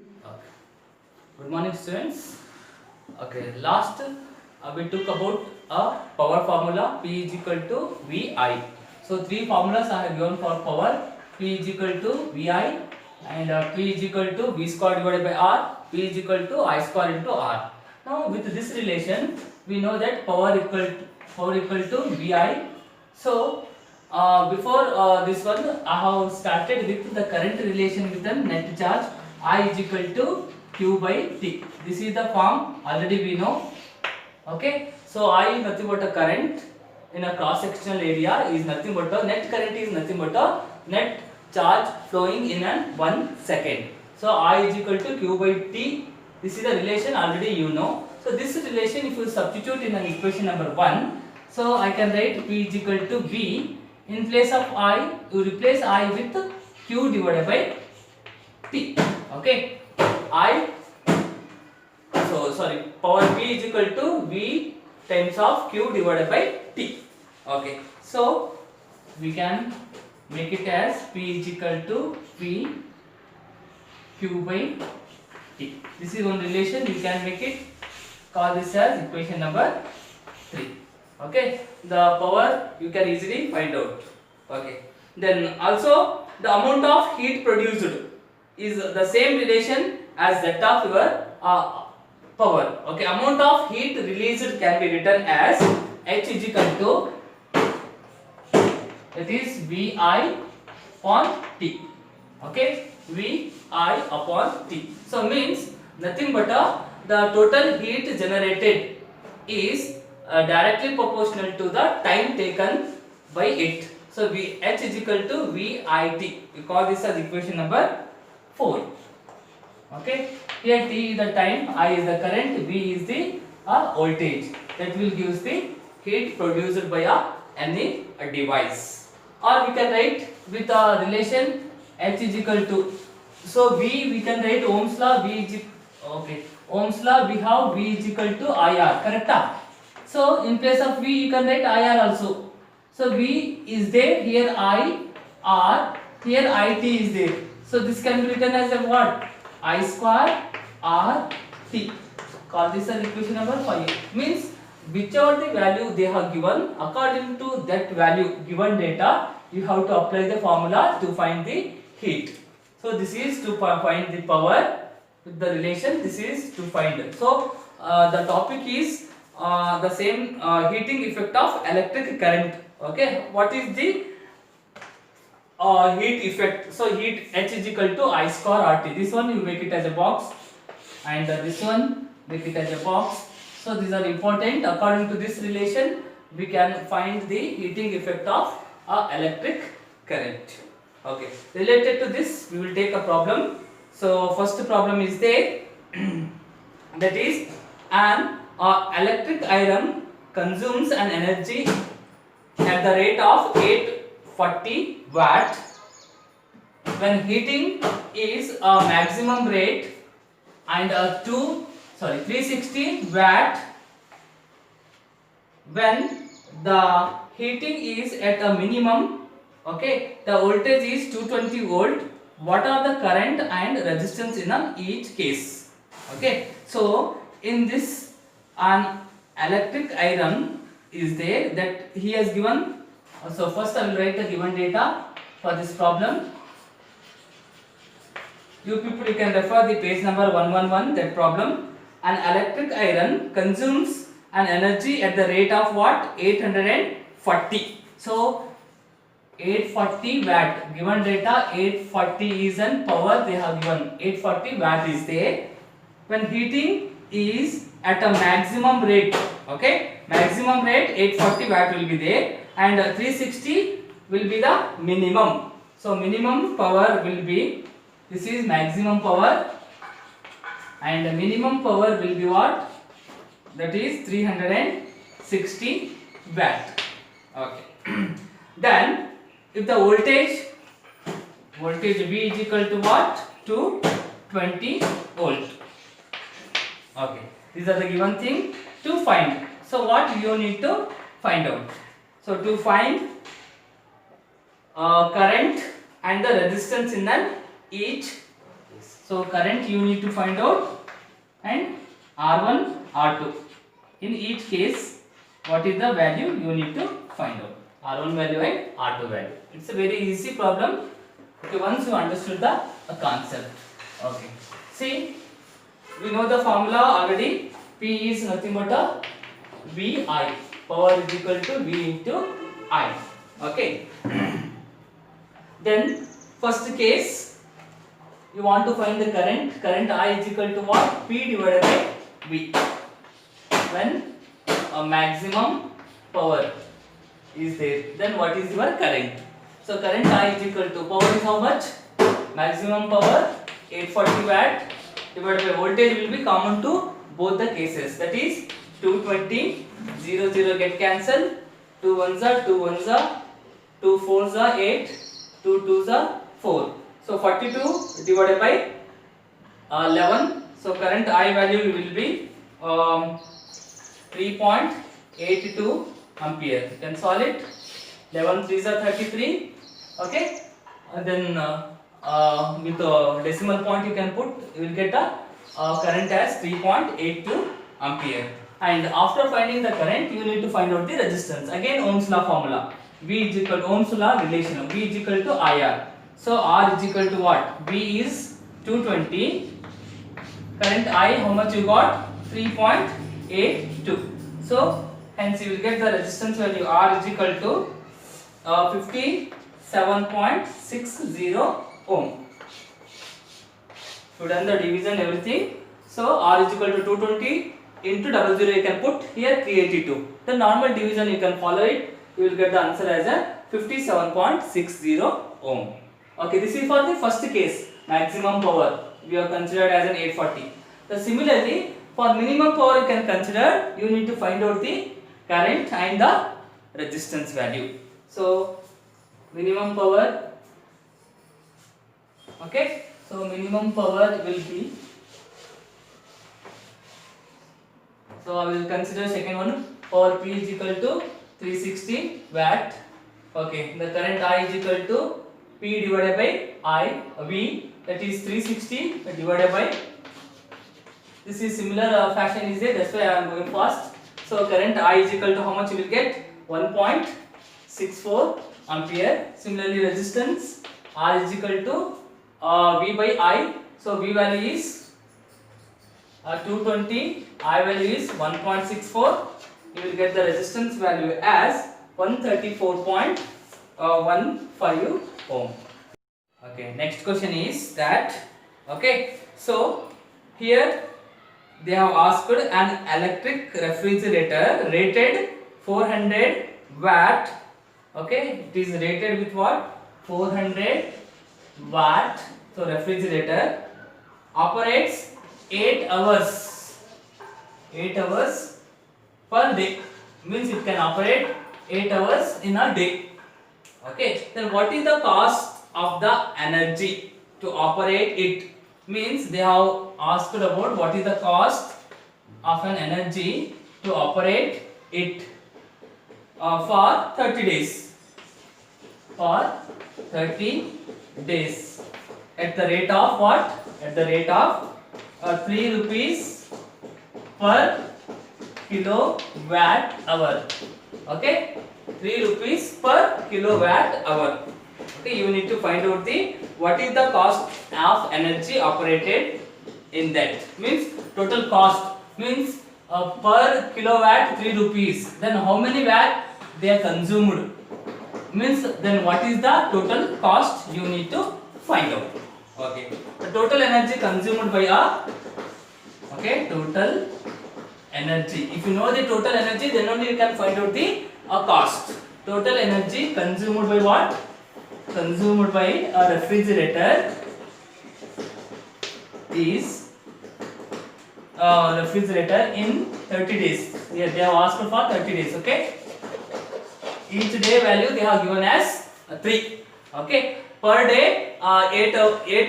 Okay. Good morning, students. Okay, last we took about a power formula P is equal to VI. So three formulas I have given for power. P is equal to VI and P is equal to V square divided by R. P is equal to I square into R. Now with this relation, we know that power equal to VI. So before this one, I have started with the current relation with the net charge I is equal to Q by T. This is the form already we know. Okay, so I is nothing but a current in a cross sectional area is nothing but a net current is nothing but a net charge flowing in an 1 second. So I is equal to Q by T. This is the relation already you know. So this relation if you substitute in an equation number 1, so I can write P is equal to V. In place of I, you replace I with Q divided by T. Okay, I sorry, power P is equal to V times of Q divided by T. Okay, so we can make it as P is equal to V Q by T. This is one relation. You can make it, call this as equation number 3. Okay, the power you can easily find out. Okay, then also the amount of heat produced is the same relation as that of your power. Okay, amount of heat released can be written as H is equal to, that is VI upon T. Okay, VI upon T. So means nothing but the total heat generated is directly proportional to the time taken by it. So H is equal to VIT. We call this as equation number 4. Okay, here T is the time, I is the current, V is the voltage that will give the heat produced by any device. Or we can write with a relation H is equal to, so V we can write Ohm's law, V is okay, Ohm's law we have V is equal to IR, correct? So in place of V you can write IR also. So V is there, here I, R, here IT is there. So this can be written as a what? I square R T. Call this as equation number 5. Means whichever the value they have given, according to that value given data, you have to apply the formula to find the heat. So this is to find the power with the relation. This is to find. So the topic is the same heating effect of electric current. Okay, what is the heat effect? So heat H is equal to I square RT. This one you make it as a box, and this one make it as a box. So these are important. According to this relation, we can find the heating effect of electric current. Okay, related to this, we will take a problem. So first problem is there. That is, an electric iron consumes an energy at the rate of 840 watt when heating is a maximum rate, and 360 watt when the heating is at a minimum. Okay, the voltage is 220 volt. What are the current and resistance in each case? Okay, so in this, an electric iron is there that he has given. So first I will write the given data for this problem. You people, you can refer the page number 111, that problem. An electric iron consumes an energy at the rate of what? 840. So 840 watt, given data 840 is an power they have given, 840 watt is there when heating is at a maximum rate. Okay, maximum rate 840 watt will be there, and 360 will be the minimum. So minimum power will be, this is maximum power, and the minimum power will be what? That is 360 watt. Okay. Then if the voltage V is equal to what? 220 volt. Okay, these are the given thing to find. So what you need to find out? So to find current and the resistance in each So current you need to find out, and R1, R2. In each case, what is the value you need to find out? R1 value and R2 value. It's a very easy problem. Okay, once you understood the concept. Okay. See, we know the formula already. P is nothing but a VI. Power is equal to V into I. Okay. Then first case, you want to find the current. Current I is equal to what? P divided by V. When a maximum power is there, then what is your current? So current I is equal to, power is how much? Maximum power 840 watt divided by voltage will be common to both the cases. That is 220, 0 get cancelled, 2 ones are 2 ones are, 2 fours are 8, 2 twos are 4. So 42 divided by 11. So current I value will be 3.82 ampere. You can solve it. 11 threes are 33. Okay. And then with the decimal point you can put, you will get the current as 3.82 ampere. And after finding the current, you need to find out the resistance. Again, Ohm's law formula. V is equal to Ohm's law relation. V is equal to IR. So R is equal to what? V is 220. Current I, how much you got? 3.82. So hence you will get the resistance value R is equal to 57.60 ohm. So done the division everything. So R is equal to 220 into 00 you can put here 382. The normal division you can follow it. You will get the answer as a 57.60 ohm. Okay, this is for the first case, maximum power we have considered as an 840. So similarly, for minimum power you can consider, you need to find out the current and the resistance value. So minimum power, okay, so minimum power will be, so I will consider second one, power P is equal to 360 watt. Okay, the current I is equal to P divided by I, V, that is 360 divided by, this is similar fashion is there, that's why I am going fast. So current I is equal to how much you will get? 1.64 ampere. Similarly resistance R is equal to V by I. So V value is 220, I value is 1.64. You will get the resistance value as 134.15 ohm. Okay, next question is that, okay, so here they have asked an electric refrigerator rated 400 watt. Okay, it is rated with what? 400 watt. So refrigerator operates 8 hours. 8 hours per day. Means it can operate 8 hours in a day. Okay, then what is the cost of the energy to operate it? Means they have asked about what is the cost of an energy to operate it for 30 days. For 30 days. At the rate of what? At the rate of 3 rupees per kilowatt hour. Okay, 3 rupees per kilowatt hour. Okay, you need to find out the what is the cost of energy operated in that. Means total cost means per kilowatt 3 rupees. Then how many watt they are consumed? Means then what is the total cost you need to find out. Okay, the total energy consumed by a, okay, total energy. If you know the total energy, then only you can find out the cost. Total energy consumed by what? Consumed by a refrigerator is refrigerator in 30 days. They have asked for 30 days. Okay, each day value they have given as 3. Okay, per day 8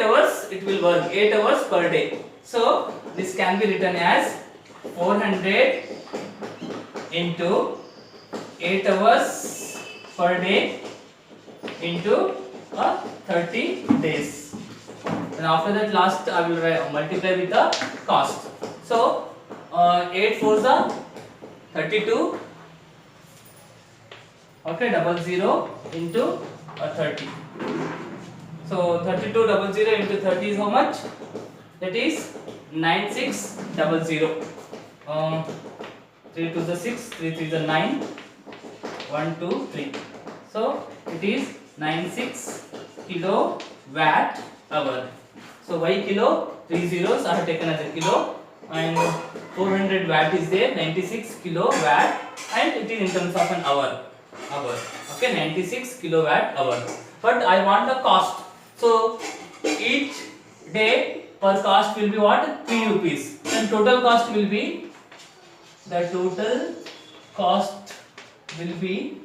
hours it will work, 8 hours per day. So this can be written as 400 into 8 hours per day into 30 days. and after that last I will multiply with the cost. So 8 4s are 32. Okay, 00 into 30. So 3200 into 30 is how much? That is 9600. 3 to the 6, 3 3 the 9, 1 2 3. So it is 96 kilowatt hour. So why kilo? 3 zeros I have taken as a kilo, and 400 watt is there, 96 kilowatt, and it is in terms of an hour. Okay, 96 kilowatt hour. But I want the cost. So each day per cost will be what? 3 rupees. And total cost will be, the total cost will be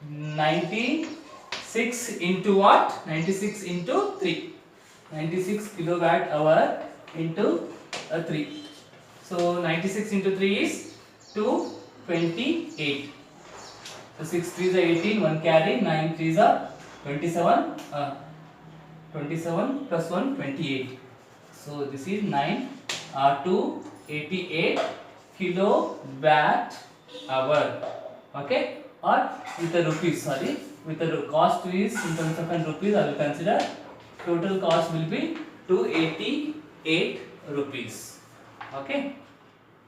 96 into what? 96 into 3. 96 kilowatt hour into 3. So 96 into 3 is 228. So 6 3s are 18, 1 carry, 9 3s are 27. 27 plus 1 28. So this is 288 kilowatt hour. Okay, or with the rupees, sorry, with the cost is in terms of rupees, I will consider total cost will be 288 rupees. Okay.